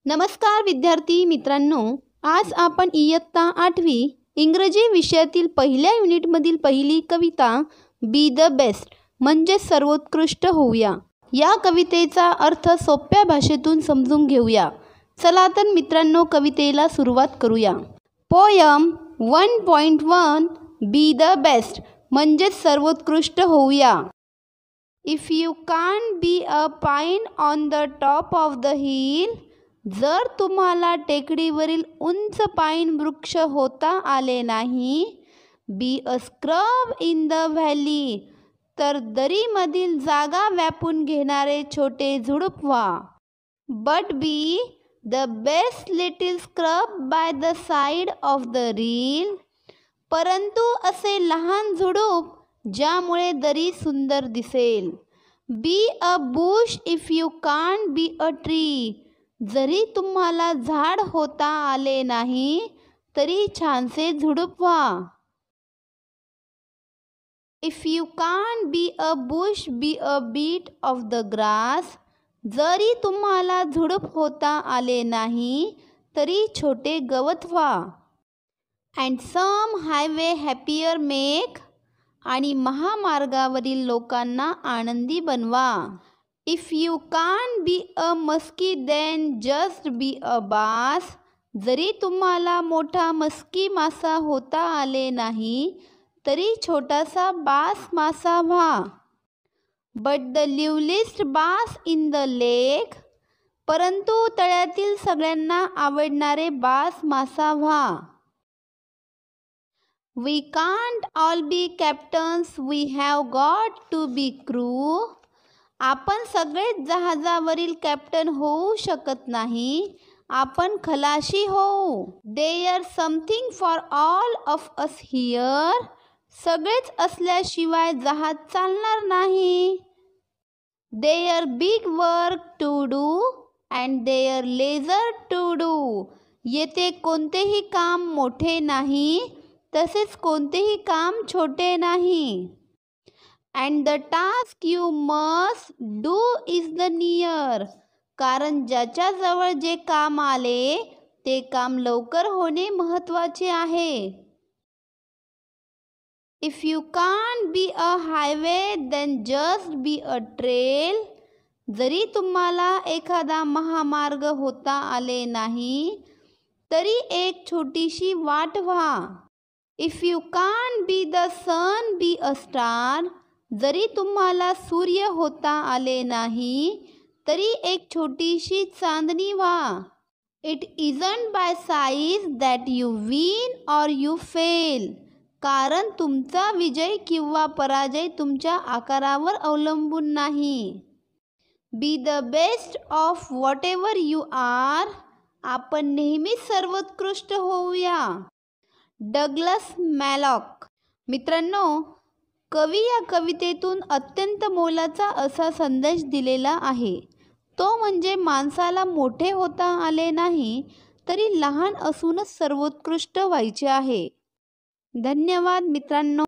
नमस्कार विद्यार्थी मित्रांनो, आज आपण इयत्ता 8वी इंग्रजी विषयातील पहिल्या युनिटमधील पहिली कविता बी द बेस्ट म्हणजे सर्वोत्कृष्ट होऊया या कवितेचा अर्थ सोप्या भाषेतून समजून घेऊया. चला तर मित्रांनो, कवितेला सुरुवात करूया. पोयम 1.1 बी द बेस्ट म्हणजे सर्वोत्कृष्ट होऊया. If you can't be a pine on the top of the hill, जर तुम्हाला टेकडीवरील उंच पाईन वृक्ष होता आले नाही, be a scrub in the valley, तर दरीमधील जागा व्यापून घेणारे छोटे झुडूप व्हा. But B the best little scrub by the side of the reel, परंतु असे लहान झुडूप ज्यामुळे दरी सुंदर दिसेल. बी a Bush if you can't be a tree, जरी तुम्हाला झाड होता आले नाही तरी छानसे झुडूप व्हा. If you can't be a bush be a bit of the grass, जरी तुम्हाला झुडूप होता आले नाही तरी छोटे गवत व्हा. And some highway happier make, आणि महामार्गावरील लोकांना आनंदी बनवा. If you can't be a musky then just be a bass, जरी तुम्हाला मोठा मस्की मासा होता आले नाही तरी छोटासा बास मासा व्हा. But the liveliest bass in the lake, परंतु तळ्यातील सगळ्यांना आवडणारे बास मासा व्हा. We can't all be captains, we have got to be crew, आपण सगळेच जहाजावरील कॅप्टन होऊ शकत नाही, आपण खलाशी होऊ. There something for all of us here, सगळेच असल्याशिवाय जहाज चालणार नाही. There big work to do and there lesser to do, येथे कोणतेही काम मोठे नाही तसेच कोणतेही काम छोटे नाही. And the task you must do is the near, कारण ज्याच्याजवळ जे काम आले ते काम लवकर होणे महत्त्वाचे आहे. If you can't be a highway then just be a trail, जरी तुम्हाला एखादा महामार्ग होता आले नाही तरी एक छोटीशी वाट व्हा. If you can't be the sun be a star, जरी तुम्हाला सूर्य होता आले नाही तरी एक छोटीशी चांदणी व्हा. It isn't by size that you win or you fail, कारण तुमचा विजय किंवा पराजय तुमच्या आकारावर अवलंबून नाही. Be the best of whatever you are, आपण नेहमीच सर्वोत्कृष्ट होऊया. Douglas Malloch. मित्रांनो, कवी या कवितेतून अत्यंत मोलाचा असा संदेश दिलेला आहे. तो म्हणजे माणसाला मोठे होता आले नाही तरी लहान असूनच सर्वोत्कृष्ट व्हायचे आहे. धन्यवाद मित्रांनो.